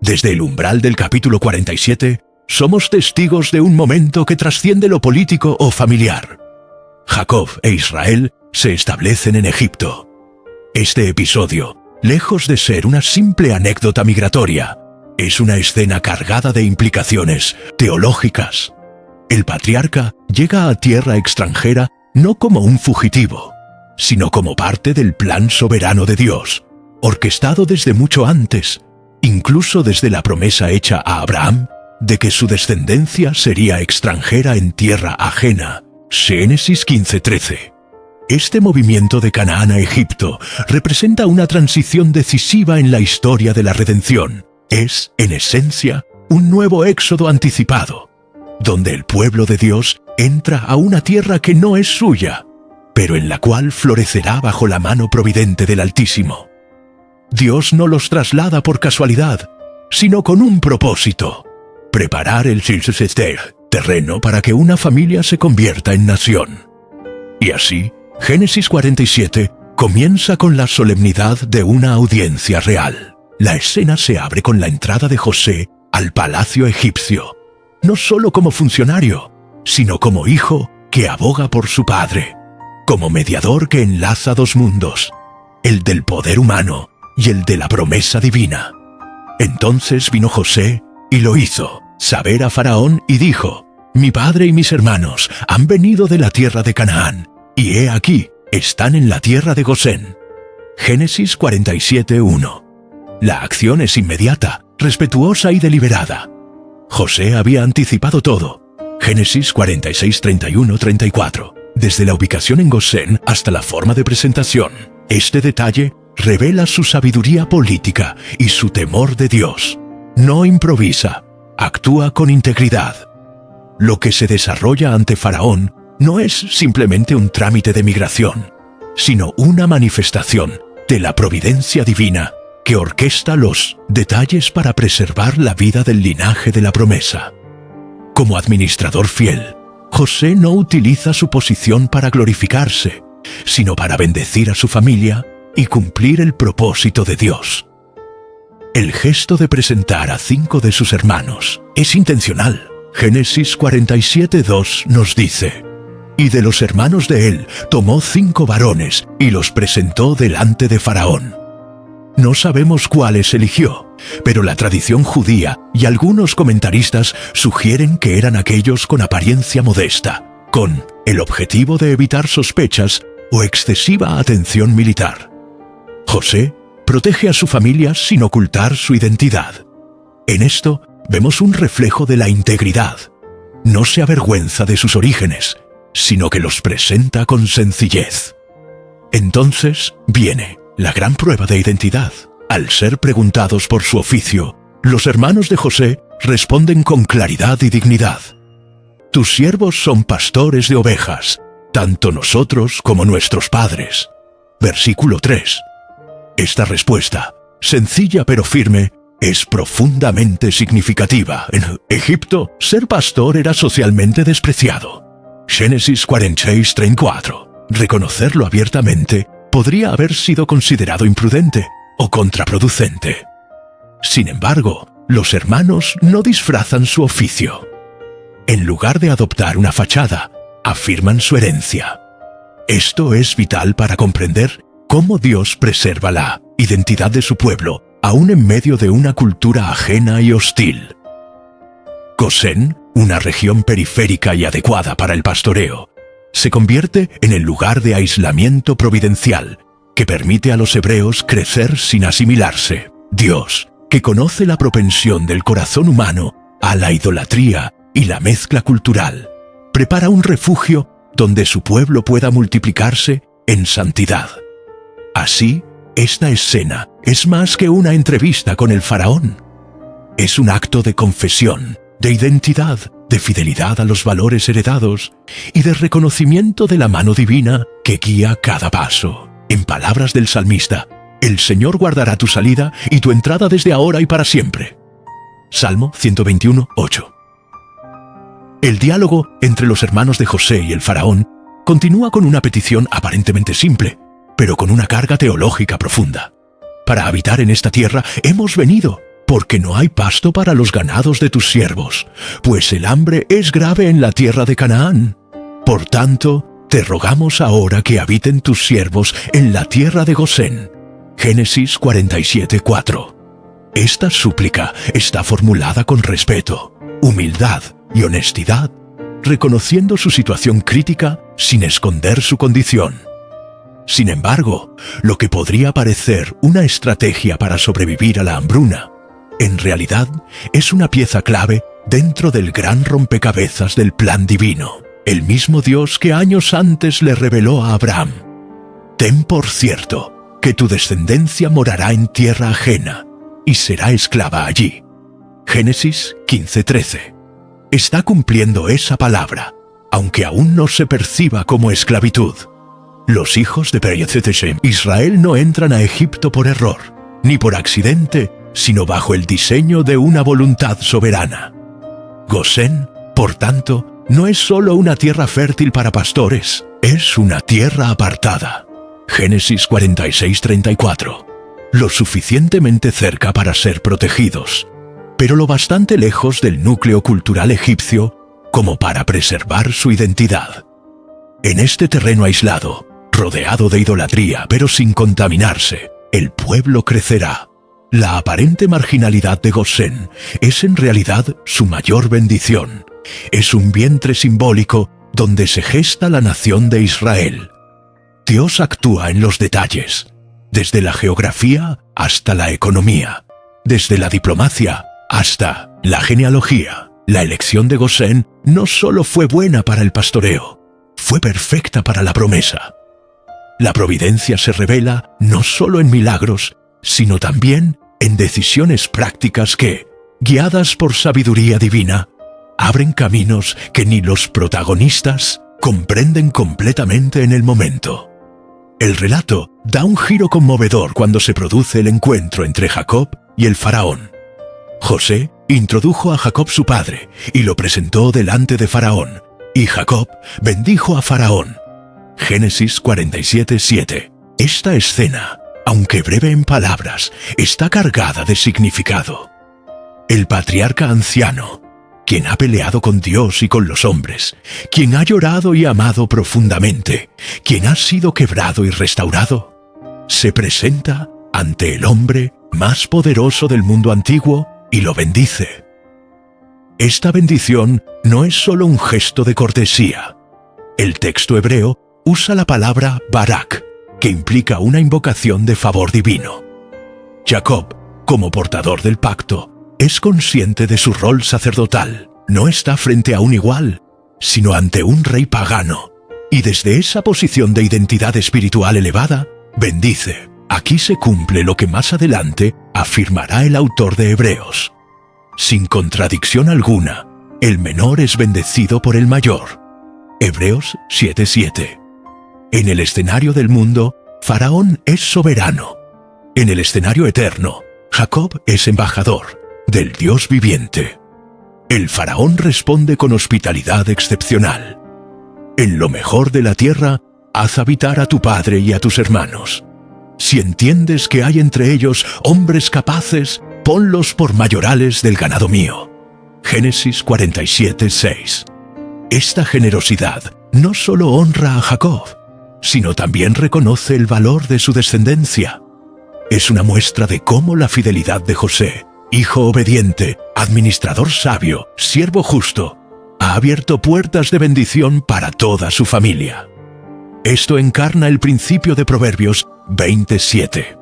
Desde el umbral del capítulo 47, somos testigos de un momento que trasciende lo político o familiar. Jacob e Israel se establecen en Egipto. Este episodio, lejos de ser una simple anécdota migratoria, es una escena cargada de implicaciones teológicas. El patriarca llega a tierra extranjera no como un fugitivo, sino como parte del plan soberano de Dios, orquestado desde mucho antes, incluso desde la promesa hecha a Abraham de que su descendencia sería extranjera en tierra ajena. Génesis 15:13. Este movimiento de Canaán a Egipto representa una transición decisiva en la historia de la redención. Es, en esencia, un nuevo éxodo anticipado, donde el pueblo de Dios entra a una tierra que no es suya, pero en la cual florecerá bajo la mano providente del Altísimo. Dios no los traslada por casualidad, sino con un propósito: preparar el terreno para que una familia se convierta en nación. Y así, Génesis 47 comienza con la solemnidad de una audiencia real. La escena se abre con la entrada de José al palacio egipcio, no solo como funcionario, sino como hijo que aboga por su padre, como mediador que enlaza dos mundos, el del poder humano y el de la promesa divina. Entonces vino José y lo hizo saber a Faraón y dijo: «Mi padre y mis hermanos han venido de la tierra de Canaán, y he aquí, están en la tierra de Gosén». Génesis 47:1. La acción es inmediata, respetuosa y deliberada. José había anticipado todo. Génesis 46:31-34. Desde la ubicación en Gosén hasta la forma de presentación, este detalle revela su sabiduría política y su temor de Dios. No improvisa, actúa con integridad. Lo que se desarrolla ante Faraón no es simplemente un trámite de migración, sino una manifestación de la providencia divina que orquesta los detalles para preservar la vida del linaje de la promesa. Como administrador fiel, José no utiliza su posición para glorificarse, sino para bendecir a su familia y cumplir el propósito de Dios. El gesto de presentar a 5 de sus hermanos es intencional. Génesis 47:2 nos dice: «Y de los hermanos de él tomó 5 varones y los presentó delante de Faraón». No sabemos cuáles eligió, pero la tradición judía y algunos comentaristas sugieren que eran aquellos con apariencia modesta, con el objetivo de evitar sospechas o excesiva atención militar. José protege a su familia sin ocultar su identidad. En esto vemos un reflejo de la integridad. No se avergüenza de sus orígenes, sino que los presenta con sencillez. Entonces viene la gran prueba de identidad. Al ser preguntados por su oficio, los hermanos de José responden con claridad y dignidad: «Tus siervos son pastores de ovejas, tanto nosotros como nuestros padres». Versículo 3. Esta respuesta, sencilla pero firme, es profundamente significativa. En Egipto, ser pastor era socialmente despreciado. Génesis 46:34. Reconocerlo abiertamente podría haber sido considerado imprudente o contraproducente. Sin embargo, los hermanos no disfrazan su oficio. En lugar de adoptar una fachada, afirman su herencia. Esto es vital para comprender cómo Dios preserva la identidad de su pueblo, aún en medio de una cultura ajena y hostil. Gosén, una región periférica y adecuada para el pastoreo, se convierte en el lugar de aislamiento providencial que permite a los hebreos crecer sin asimilarse. Dios, que conoce la propensión del corazón humano a la idolatría y la mezcla cultural, prepara un refugio donde su pueblo pueda multiplicarse en santidad. Así, esta escena es más que una entrevista con el faraón. Es un acto de confesión, de identidad, de fidelidad a los valores heredados y de reconocimiento de la mano divina que guía cada paso. En palabras del salmista: «El Señor guardará tu salida y tu entrada desde ahora y para siempre». Salmo 121:8. El diálogo entre los hermanos de José y el faraón continúa con una petición aparentemente simple, pero con una carga teológica profunda. «Para habitar en esta tierra hemos venido, porque no hay pasto para los ganados de tus siervos, pues el hambre es grave en la tierra de Canaán. Por tanto, te rogamos ahora que habiten tus siervos en la tierra de Gosén. Génesis 47:4. Esta súplica está formulada con respeto, humildad y honestidad, reconociendo su situación crítica sin esconder su condición. Sin embargo, lo que podría parecer una estrategia para sobrevivir a la hambruna, en realidad es una pieza clave dentro del gran rompecabezas del plan divino, el mismo Dios que años antes le reveló a Abraham. Ten por cierto que tu descendencia morará en tierra ajena y será esclava allí. Génesis 15:13. Está cumpliendo esa palabra, aunque aún no se perciba como esclavitud. Los hijos de Perietzeteshem, Israel, no entran a Egipto por error, ni por accidente, sino bajo el diseño de una voluntad soberana. Gosén, por tanto, no es solo una tierra fértil para pastores, es una tierra apartada. Génesis 46:34. Lo suficientemente cerca para ser protegidos, pero lo bastante lejos del núcleo cultural egipcio como para preservar su identidad. En este terreno aislado, rodeado de idolatría pero sin contaminarse, el pueblo crecerá. La aparente marginalidad de Gosén es en realidad su mayor bendición. Es un vientre simbólico donde se gesta la nación de Israel. Dios actúa en los detalles, desde la geografía hasta la economía, desde la diplomacia hasta la genealogía. La elección de Gosén no solo fue buena para el pastoreo, fue perfecta para la promesa. La providencia se revela no solo en milagros, sino también en decisiones prácticas que, guiadas por sabiduría divina, abren caminos que ni los protagonistas comprenden completamente en el momento. El relato da un giro conmovedor cuando se produce el encuentro entre Jacob y el faraón. José introdujo a Jacob su padre y lo presentó delante de Faraón, y Jacob bendijo a Faraón. Génesis 47:7. Esta escena, aunque breve en palabras, está cargada de significado. El patriarca anciano, quien ha peleado con Dios y con los hombres, quien ha llorado y amado profundamente, quien ha sido quebrado y restaurado, se presenta ante el hombre más poderoso del mundo antiguo y lo bendice. Esta bendición no es solo un gesto de cortesía. El texto hebreo usa la palabra barak, que implica una invocación de favor divino. Jacob, como portador del pacto, es consciente de su rol sacerdotal. No está frente a un igual, sino ante un rey pagano, y desde esa posición de identidad espiritual elevada, bendice. Aquí se cumple lo que más adelante afirmará el autor de Hebreos. Sin contradicción alguna, el menor es bendecido por el mayor. Hebreos 7:7. En el escenario del mundo, Faraón es soberano. En el escenario eterno, Jacob es embajador del Dios viviente. El faraón responde con hospitalidad excepcional. En lo mejor de la tierra, haz habitar a tu padre y a tus hermanos. Si entiendes que hay entre ellos hombres capaces, ponlos por mayorales del ganado mío. Génesis 47:6. Esta generosidad no solo honra a Jacob, sino también reconoce el valor de su descendencia. Es una muestra de cómo la fidelidad de José, hijo obediente, administrador sabio, siervo justo, ha abierto puertas de bendición para toda su familia. Esto encarna el principio de Proverbios 27.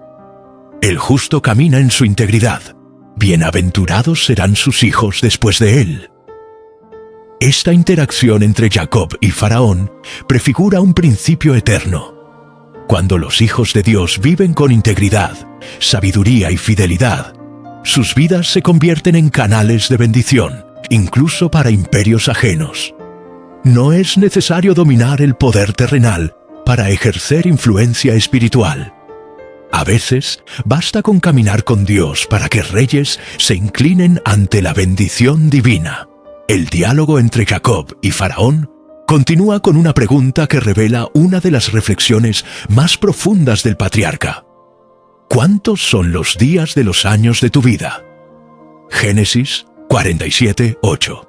El justo camina en su integridad. Bienaventurados serán sus hijos después de él. Esta interacción entre Jacob y Faraón prefigura un principio eterno. Cuando los hijos de Dios viven con integridad, sabiduría y fidelidad, sus vidas se convierten en canales de bendición, incluso para imperios ajenos. No es necesario dominar el poder terrenal para ejercer influencia espiritual. A veces, basta con caminar con Dios para que reyes se inclinen ante la bendición divina. El diálogo entre Jacob y Faraón continúa con una pregunta que revela una de las reflexiones más profundas del patriarca. ¿Cuántos son los días de los años de tu vida? Génesis 47:8.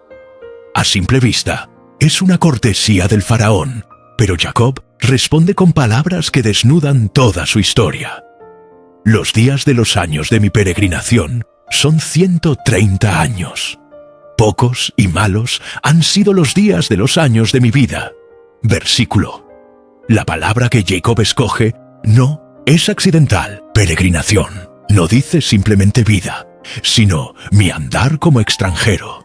A simple vista, es una cortesía del faraón, pero Jacob responde con palabras que desnudan toda su historia. Los días de los años de mi peregrinación son 130 años. Pocos y malos han sido los días de los años de mi vida. Versículo. La palabra que Jacob escoge no es accidental. Peregrinación no dice simplemente vida, sino mi andar como extranjero.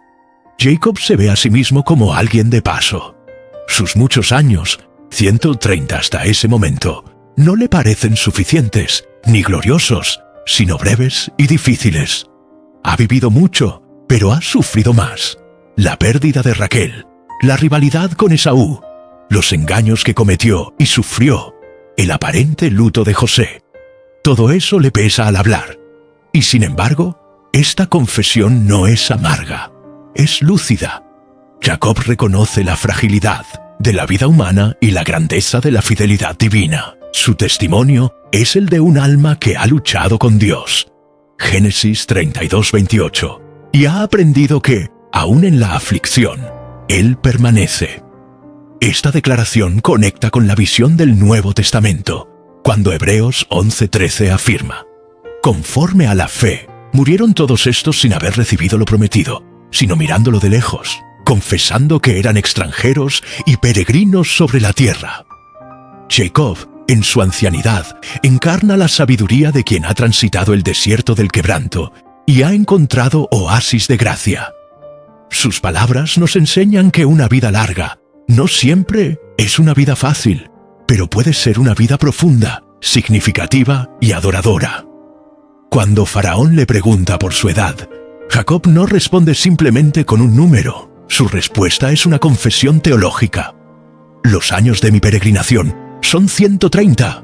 Jacob se ve a sí mismo como alguien de paso. Sus muchos años, 130 hasta ese momento, no le parecen suficientes ni gloriosos, sino breves y difíciles. Ha vivido mucho, pero ha sufrido más. La pérdida de Raquel, la rivalidad con Esaú, los engaños que cometió y sufrió, el aparente luto de José. Todo eso le pesa al hablar. Y sin embargo, esta confesión no es amarga, es lúcida. Jacob reconoce la fragilidad de la vida humana y la grandeza de la fidelidad divina. Su testimonio es el de un alma que ha luchado con Dios. Génesis 32:28. Y ha aprendido que, aun en la aflicción, Él permanece. Esta declaración conecta con la visión del Nuevo Testamento, cuando Hebreos 11:13 afirma: conforme a la fe, murieron todos estos sin haber recibido lo prometido, sino mirándolo de lejos, confesando que eran extranjeros y peregrinos sobre la tierra. Jacob, en su ancianidad, encarna la sabiduría de quien ha transitado el desierto del quebranto y ha encontrado oasis de gracia. Sus palabras nos enseñan que una vida larga no siempre es una vida fácil, pero puede ser una vida profunda, significativa y adoradora. Cuando Faraón le pregunta por su edad, Jacob no responde simplemente con un número. Su respuesta es una confesión teológica. Los años de mi peregrinación son 130.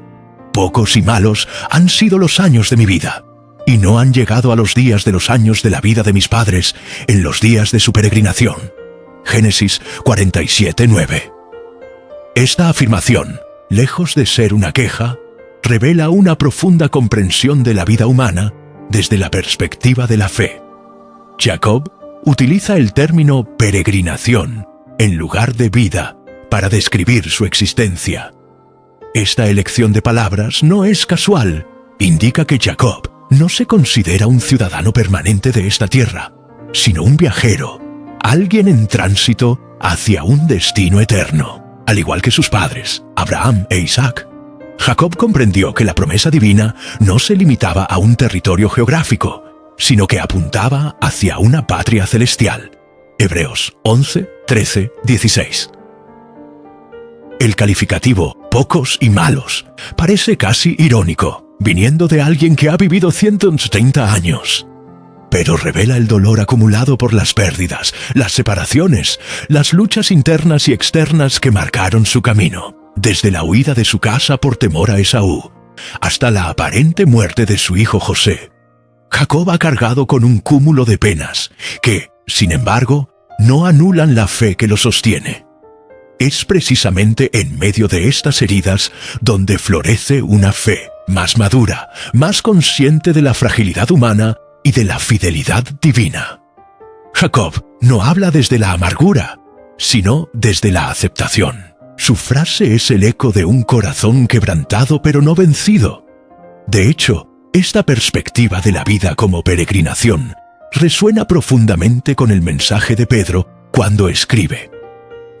Pocos y malos han sido los años de mi vida, y no han llegado a los días de los años de la vida de mis padres en los días de su peregrinación. Génesis 47:9. Esta afirmación, lejos de ser una queja, revela una profunda comprensión de la vida humana desde la perspectiva de la fe. Jacob utiliza el término peregrinación en lugar de vida para describir su existencia. Esta elección de palabras no es casual. Indica que Jacob no se considera un ciudadano permanente de esta tierra, sino un viajero, alguien en tránsito hacia un destino eterno, al igual que sus padres, Abraham e Isaac. Jacob comprendió que la promesa divina no se limitaba a un territorio geográfico, sino que apuntaba hacia una patria celestial. Hebreos 11, 13, 16. El calificativo pocos y malos parece casi irónico, viniendo de alguien que ha vivido 130 años. Pero revela el dolor acumulado por las pérdidas, las separaciones, las luchas internas y externas que marcaron su camino, desde la huida de su casa por temor a Esaú, hasta la aparente muerte de su hijo José. Jacob ha cargado con un cúmulo de penas que, sin embargo, no anulan la fe que lo sostiene. Es precisamente en medio de estas heridas donde florece una fe más madura, más consciente de la fragilidad humana y de la fidelidad divina. Jacob no habla desde la amargura, sino desde la aceptación. Su frase es el eco de un corazón quebrantado pero no vencido. De hecho, esta perspectiva de la vida como peregrinación resuena profundamente con el mensaje de Pedro cuando escribe: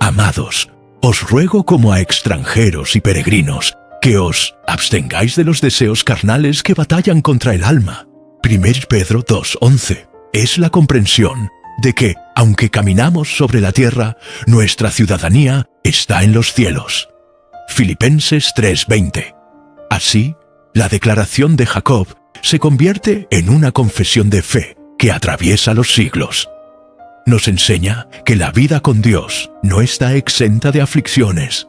Amados, os ruego como a extranjeros y peregrinos, que os abstengáis de los deseos carnales que batallan contra el alma. 1 Pedro 2:11. Es la comprensión de que, aunque caminamos sobre la tierra, nuestra ciudadanía está en los cielos. Filipenses 3:20. Así, la declaración de Jacob se convierte en una confesión de fe que atraviesa los siglos. Nos enseña que la vida con Dios no está exenta de aflicciones,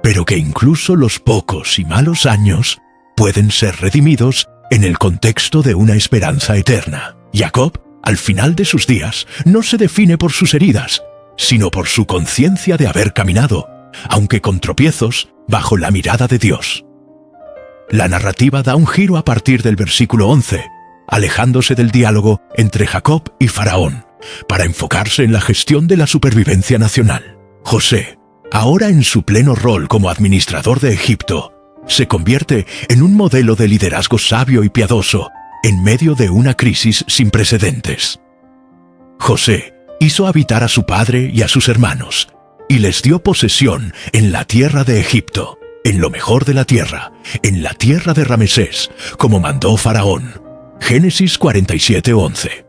pero que incluso los pocos y malos años pueden ser redimidos en el contexto de una esperanza eterna. Jacob, al final de sus días, no se define por sus heridas, sino por su conciencia de haber caminado, aunque con tropiezos, bajo la mirada de Dios. La narrativa da un giro a partir del versículo 11, alejándose del diálogo entre Jacob y Faraón, para enfocarse en la gestión de la supervivencia nacional. José, ahora en su pleno rol como administrador de Egipto, se convierte en un modelo de liderazgo sabio y piadoso en medio de una crisis sin precedentes. José hizo habitar a su padre y a sus hermanos, y les dio posesión en la tierra de Egipto, en lo mejor de la tierra, en la tierra de Ramesés, como mandó Faraón. Génesis 47:11.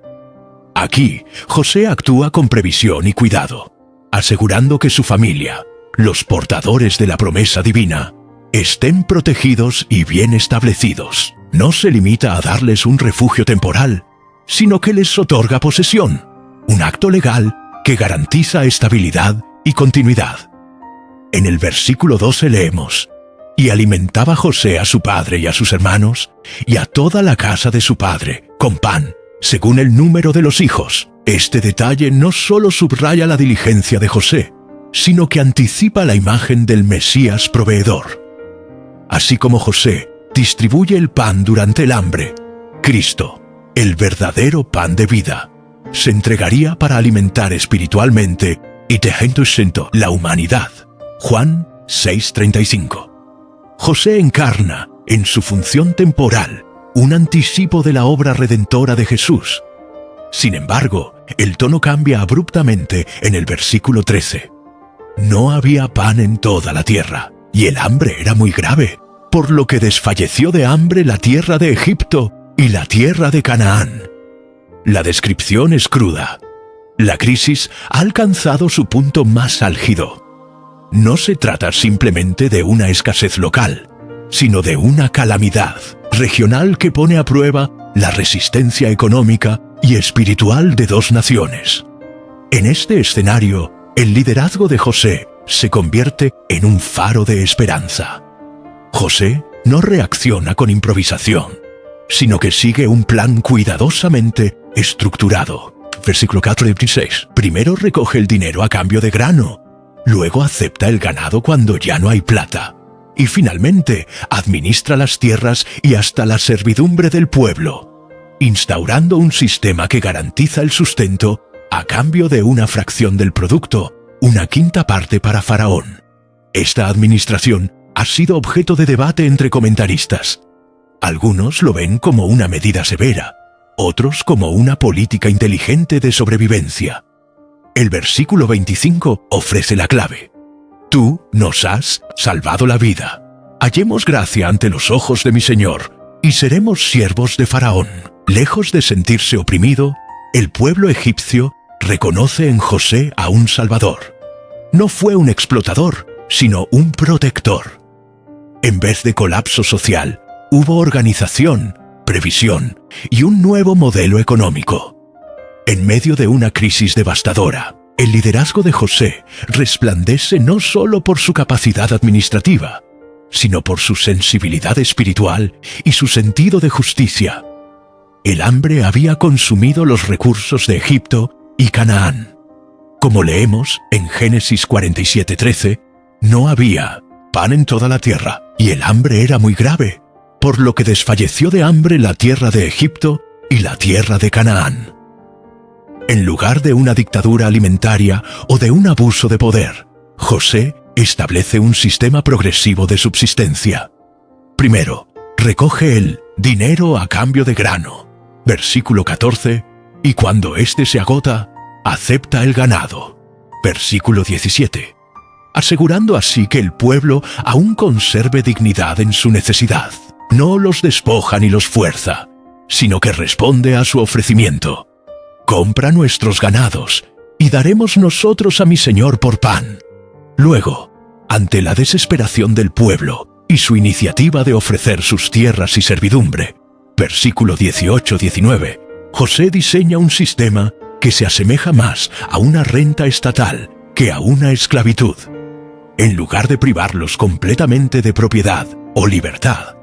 Aquí, José actúa con previsión y cuidado, asegurando que su familia, los portadores de la promesa divina, estén protegidos y bien establecidos. No se limita a darles un refugio temporal, sino que les otorga posesión, un acto legal que garantiza estabilidad y continuidad. En el versículo 12 leemos: «Y alimentaba José a su padre y a sus hermanos, y a toda la casa de su padre, con pan, según el número de los hijos». Este detalle no solo subraya la diligencia de José, sino que anticipa la imagen del Mesías proveedor. Así como José distribuye el pan durante el hambre, Cristo, el verdadero pan de vida, se entregaría para alimentar espiritualmente y tejendo la humanidad. Juan 6:35. José encarna, en su función temporal, un anticipo de la obra redentora de Jesús. Sin embargo, el tono cambia abruptamente en el versículo 13. No había pan en toda la tierra, y el hambre era muy grave, por lo que desfalleció de hambre la tierra de Egipto y la tierra de Canaán. La descripción es cruda. La crisis ha alcanzado su punto más álgido. No se trata simplemente de una escasez local, sino de una calamidad regional que pone a prueba la resistencia económica y espiritual de dos naciones. En este escenario, el liderazgo de José se convierte en un faro de esperanza. José no reacciona con improvisación, sino que sigue un plan cuidadosamente estructurado. Versículo 4:26. Primero recoge el dinero a cambio de grano, luego acepta el ganado cuando ya no hay plata, y finalmente administra las tierras y hasta la servidumbre del pueblo, instaurando un sistema que garantiza el sustento a cambio de una fracción del producto, una quinta parte para Faraón. Esta administración ha sido objeto de debate entre comentaristas. Algunos lo ven como una medida severa, otros como una política inteligente de sobrevivencia. El versículo 25 ofrece la clave. Tú nos has salvado la vida. Hallemos gracia ante los ojos de mi Señor, y seremos siervos de Faraón. Lejos de sentirse oprimido, el pueblo egipcio reconoce en José a un salvador. No fue un explotador, sino un protector. En vez de colapso social, hubo organización, previsión y un nuevo modelo económico. En medio de una crisis devastadora, el liderazgo de José resplandece no solo por su capacidad administrativa, sino por su sensibilidad espiritual y su sentido de justicia. El hambre había consumido los recursos de Egipto y Canaán. Como leemos en Génesis 47:13, no había pan en toda la tierra, y el hambre era muy grave, por lo que desfalleció de hambre la tierra de Egipto y la tierra de Canaán. En lugar de una dictadura alimentaria o de un abuso de poder, José establece un sistema progresivo de subsistencia. Primero, recoge el dinero a cambio de grano. Versículo 14, y cuando éste se agota, acepta el ganado. Versículo 17. Asegurando así que el pueblo aún conserve dignidad en su necesidad. No los despoja ni los fuerza, sino que responde a su ofrecimiento. Compra nuestros ganados, y daremos nosotros a mi señor por pan. Luego, ante la desesperación del pueblo y su iniciativa de ofrecer sus tierras y servidumbre, versículo 18-19, José diseña un sistema que se asemeja más a una renta estatal que a una esclavitud. En lugar de privarlos completamente de propiedad o libertad,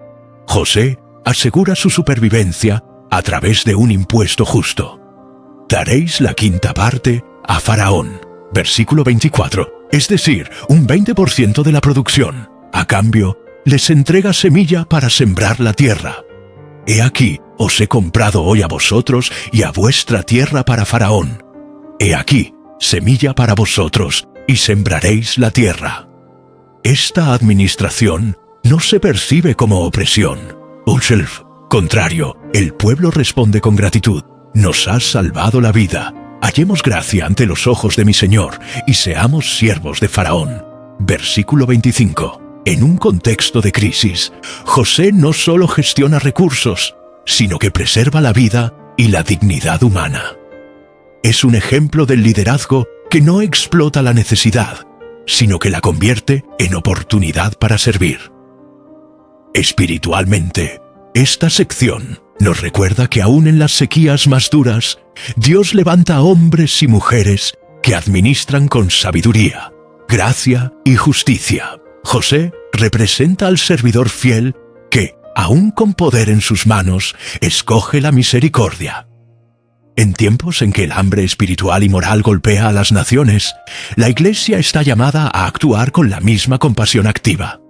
José asegura su supervivencia a través de un impuesto justo. Daréis la quinta parte a Faraón. Versículo 24, es decir, un 20% de la producción. A cambio, les entrega semilla para sembrar la tierra. He aquí os he comprado hoy a vosotros y a vuestra tierra para Faraón. He aquí, semilla para vosotros, y sembraréis la tierra. Esta administración no se percibe como opresión. Ulshelf, contrario, el pueblo responde con gratitud. Nos has salvado la vida. Hallemos gracia ante los ojos de mi Señor, y seamos siervos de Faraón. Versículo 25. En un contexto de crisis, José no solo gestiona recursos, sino que preserva la vida y la dignidad humana. Es un ejemplo del liderazgo que no explota la necesidad, sino que la convierte en oportunidad para servir. Espiritualmente, esta sección nos recuerda que aún en las sequías más duras, Dios levanta a hombres y mujeres que administran con sabiduría, gracia y justicia. José representa al servidor fiel que, aún con poder en sus manos, escoge la misericordia. En tiempos en que el hambre espiritual y moral golpea a las naciones, la Iglesia está llamada a actuar con la misma compasión activa.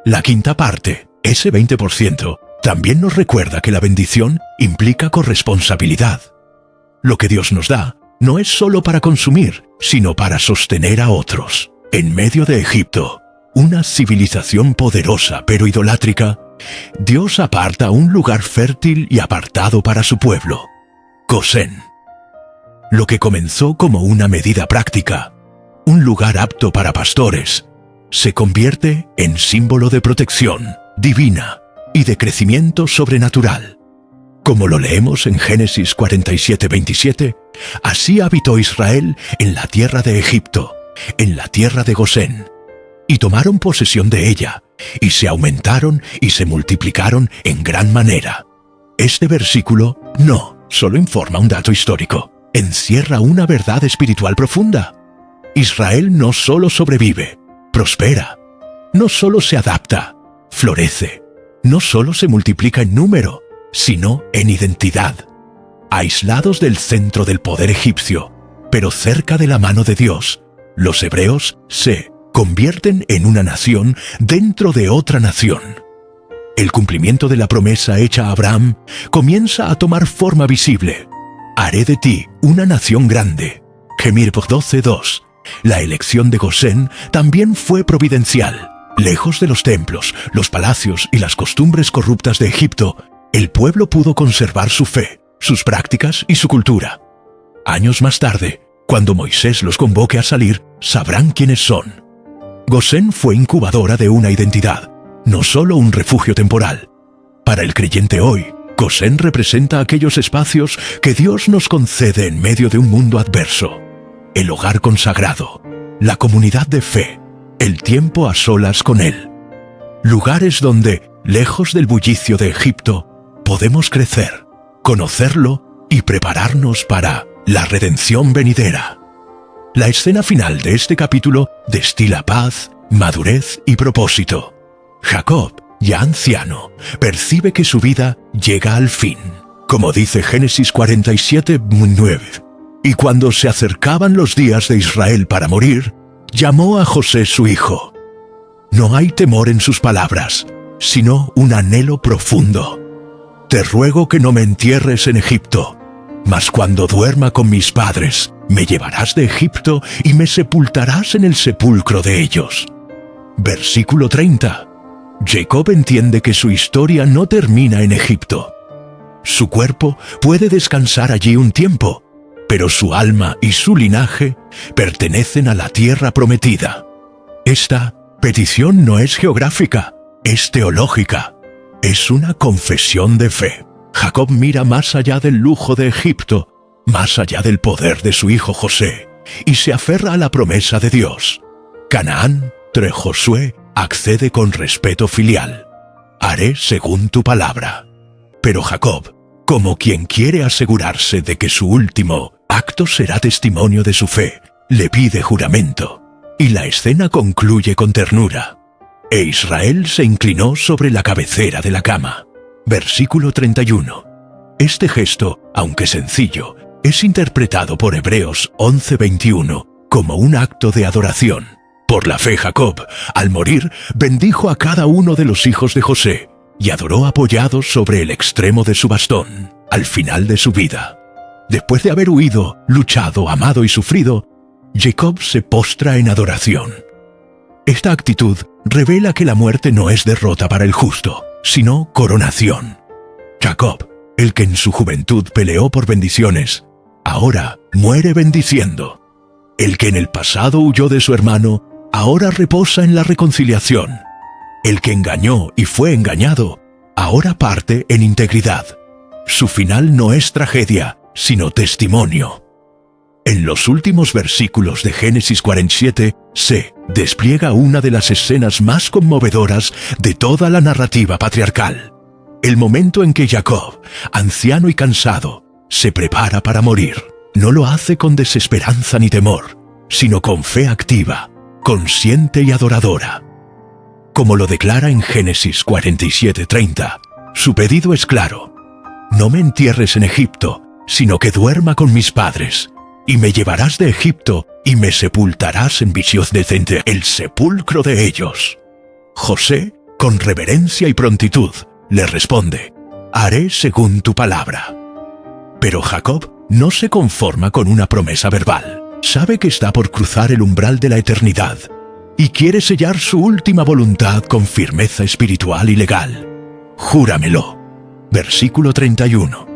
La quinta parte, ese 20%, también nos recuerda que la bendición implica corresponsabilidad. Lo que Dios nos da no es solo para consumir, sino para sostener a otros. En medio de Egipto, una civilización poderosa pero idolátrica, Dios aparta un lugar fértil y apartado para su pueblo, Gosén. Lo que comenzó como una medida práctica, un lugar apto para pastores, se convierte en símbolo de protección divina y de crecimiento sobrenatural. Como lo leemos en Génesis 47:27, así habitó Israel en la tierra de Egipto, en la tierra de Gosén, y tomaron posesión de ella, y se aumentaron y se multiplicaron en gran manera. Este versículo no solo informa un dato histórico, encierra una verdad espiritual profunda. Israel no solo sobrevive, prospera, no solo se adapta, florece, no solo se multiplica en número, sino en identidad. Aislados del centro del poder egipcio, pero cerca de la mano de Dios, los hebreos se convierten en una nación dentro de otra nación. El cumplimiento de la promesa hecha a Abraham comienza a tomar forma visible. Haré de ti una nación grande. Gemir 12:2. La elección de Gosén también fue providencial. Lejos de los templos, los palacios y las costumbres corruptas de Egipto, el pueblo pudo conservar su fe, sus prácticas y su cultura. Años más tarde, cuando Moisés los convoque a salir, sabrán quiénes son. Gosén fue incubadora de una identidad, no solo un refugio temporal. Para el creyente hoy, Gosén representa aquellos espacios que Dios nos concede en medio de un mundo adverso. El hogar consagrado, la comunidad de fe, el tiempo a solas con Él. Lugares donde, lejos del bullicio de Egipto, podemos crecer, conocerlo y prepararnos para la redención venidera. La escena final de este capítulo destila paz, madurez y propósito. Jacob, ya anciano, percibe que su vida llega al fin. Como dice Génesis 47:9. Y cuando se acercaban los días de Israel para morir, llamó a José su hijo. No hay temor en sus palabras, sino un anhelo profundo. Te ruego que no me entierres en Egipto, mas cuando duerma con mis padres, me llevarás de Egipto y me sepultarás en el sepulcro de ellos. Versículo 30. Jacob entiende que su historia no termina en Egipto. Su cuerpo puede descansar allí un tiempo, pero su alma y su linaje pertenecen a la tierra prometida. Esta petición no es geográfica, es teológica. Es una confesión de fe. Jacob mira más allá del lujo de Egipto, más allá del poder de su hijo José, y se aferra a la promesa de Dios. Canaán, tras Josué, accede con respeto filial. Haré según tu palabra. Pero Jacob, como quien quiere asegurarse de que su último acto será testimonio de su fe, le pide juramento, y la escena concluye con ternura. E Israel se inclinó sobre la cabecera de la cama. Versículo 31. Este gesto, aunque sencillo, es interpretado por Hebreos 11:21 como un acto de adoración. Por la fe Jacob, al morir, bendijo a cada uno de los hijos de José, y adoró apoyado sobre el extremo de su bastón, al final de su vida. Después de haber huido, luchado, amado y sufrido, Jacob se postra en adoración. Esta actitud revela que la muerte no es derrota para el justo, sino coronación. Jacob, el que en su juventud peleó por bendiciones, ahora muere bendiciendo. El que en el pasado huyó de su hermano, ahora reposa en la reconciliación. El que engañó y fue engañado, ahora parte en integridad. Su final no es tragedia, sino testimonio. En los últimos versículos de Génesis 47 se despliega una de las escenas más conmovedoras de toda la narrativa patriarcal. El momento en que Jacob, anciano y cansado, se prepara para morir. No lo hace con desesperanza ni temor, sino con fe activa, consciente y adoradora. Como lo declara en Génesis 47:30, su pedido es claro: no me entierres en Egipto, sino que duerma con mis padres, y me llevarás de Egipto y me sepultarás en visión decente, el sepulcro de ellos. José, con reverencia y prontitud, le responde: haré según tu palabra. Pero Jacob no se conforma con una promesa verbal. Sabe que está por cruzar el umbral de la eternidad y quiere sellar su última voluntad con firmeza espiritual y legal. Júramelo. Versículo 31.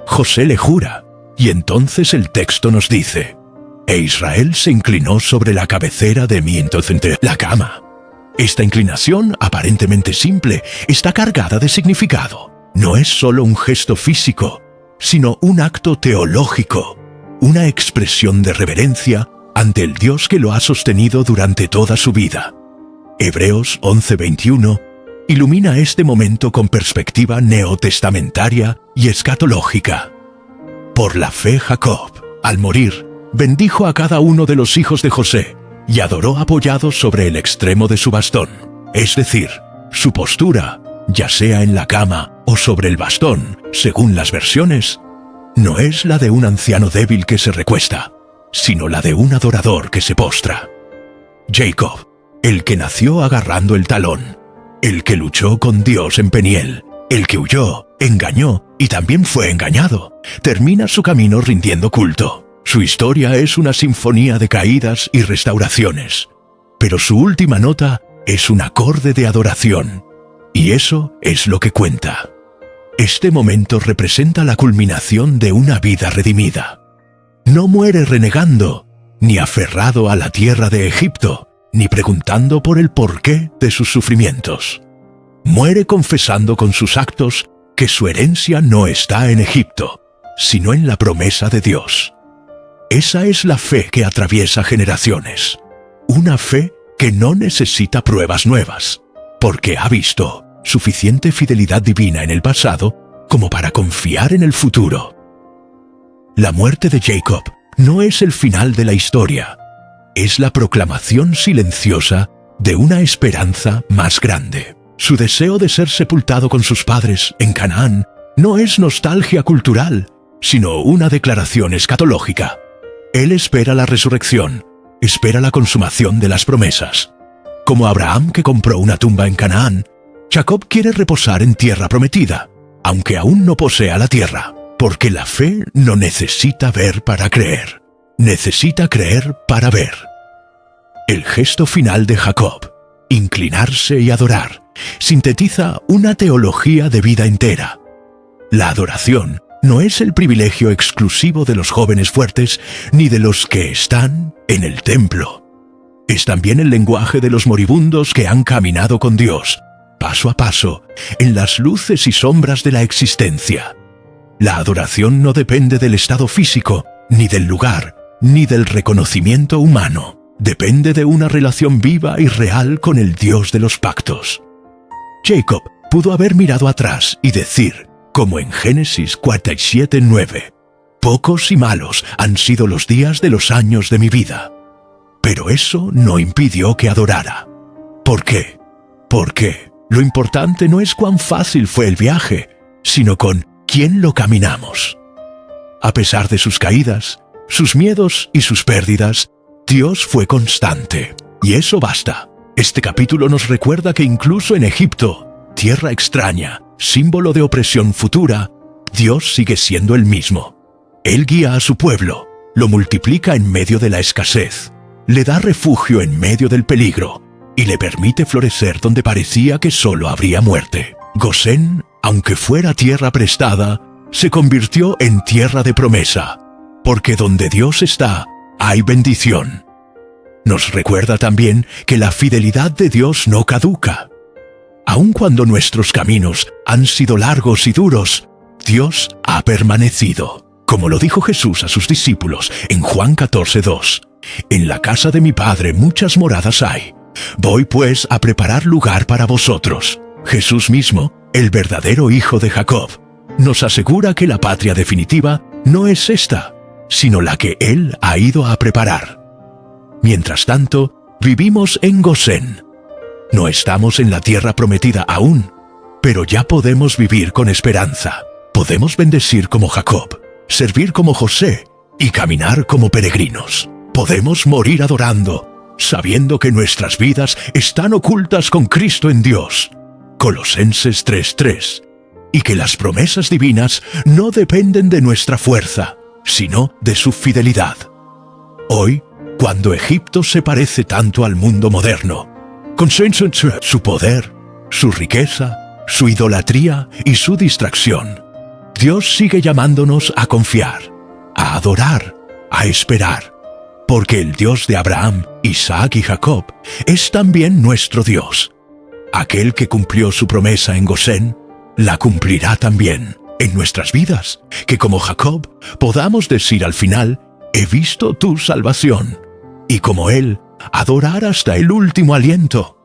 José le jura, y entonces el texto nos dice: e Israel se inclinó sobre la cabecera de mí, entonces la cama. Esta inclinación, aparentemente simple, está cargada de significado. No es solo un gesto físico, sino un acto teológico, una expresión de reverencia ante el Dios que lo ha sostenido durante toda su vida. Hebreos 11:21 ilumina este momento con perspectiva neotestamentaria y escatológica. Por la fe Jacob, al morir, bendijo a cada uno de los hijos de José y adoró apoyado sobre el extremo de su bastón, es decir, su postura, ya sea en la cama o sobre el bastón, según las versiones, no es la de un anciano débil que se recuesta, sino la de un adorador que se postra. Jacob, el que nació agarrando el talón, el que luchó con Dios en Peniel, el que huyó, engañó y también fue engañado, termina su camino rindiendo culto. Su historia es una sinfonía de caídas y restauraciones, pero su última nota es un acorde de adoración, y eso es lo que cuenta. Este momento representa la culminación de una vida redimida. No muere renegando, ni aferrado a la tierra de Egipto, ni preguntando por el porqué de sus sufrimientos. Muere confesando con sus actos que su herencia no está en Egipto, sino en la promesa de Dios. Esa es la fe que atraviesa generaciones. Una fe que no necesita pruebas nuevas, porque ha visto suficiente fidelidad divina en el pasado como para confiar en el futuro. La muerte de Jacob no es el final de la historia, es la proclamación silenciosa de una esperanza más grande. Su deseo de ser sepultado con sus padres en Canaán no es nostalgia cultural, sino una declaración escatológica. Él espera la resurrección, espera la consumación de las promesas. Como Abraham, que compró una tumba en Canaán, Jacob quiere reposar en tierra prometida, aunque aún no posea la tierra, porque la fe no necesita ver para creer, necesita creer para ver. El gesto final de Jacob, inclinarse y adorar, sintetiza una teología de vida entera. La adoración no es el privilegio exclusivo de los jóvenes fuertes ni de los que están en el templo. Es también el lenguaje de los moribundos que han caminado con Dios, paso a paso, en las luces y sombras de la existencia. La adoración no depende del estado físico, ni del lugar, ni del reconocimiento humano. Depende de una relación viva y real con el Dios de los pactos. Jacob pudo haber mirado atrás y decir, como en Génesis 47:9, «Pocos y malos han sido los días de los años de mi vida». Pero eso no impidió que adorara. ¿Por qué? Porque lo importante no es cuán fácil fue el viaje, sino con quién lo caminamos. A pesar de sus caídas, sus miedos y sus pérdidas, Dios fue constante. Y eso basta. Este capítulo nos recuerda que incluso en Egipto, tierra extraña, símbolo de opresión futura, Dios sigue siendo el mismo. Él guía a su pueblo, lo multiplica en medio de la escasez, le da refugio en medio del peligro y le permite florecer donde parecía que solo habría muerte. Gosén, aunque fuera tierra prestada, se convirtió en tierra de promesa, porque donde Dios está, hay bendición. Nos recuerda también que la fidelidad de Dios no caduca. Aun cuando nuestros caminos han sido largos y duros, Dios ha permanecido. Como lo dijo Jesús a sus discípulos en Juan 14:2. En la casa de mi Padre muchas moradas hay. Voy pues a preparar lugar para vosotros. Jesús mismo, el verdadero hijo de Jacob, nos asegura que la patria definitiva no es esta, sino la que Él ha ido a preparar. Mientras tanto, vivimos en Gosén. No estamos en la tierra prometida aún, pero ya podemos vivir con esperanza. Podemos bendecir como Jacob, servir como José y caminar como peregrinos. Podemos morir adorando, sabiendo que nuestras vidas están ocultas con Cristo en Dios. Colosenses 3:3. Y que las promesas divinas no dependen de nuestra fuerza, sino de su fidelidad. Hoy, cuando Egipto se parece tanto al mundo moderno, con su poder, su riqueza, su idolatría y su distracción, Dios sigue llamándonos a confiar, a adorar, a esperar, porque el Dios de Abraham, Isaac y Jacob es también nuestro Dios. Aquel que cumplió su promesa en Gosén, la cumplirá también en nuestras vidas, que como Jacob podamos decir al final, he visto tu salvación, y como él, adorar hasta el último aliento.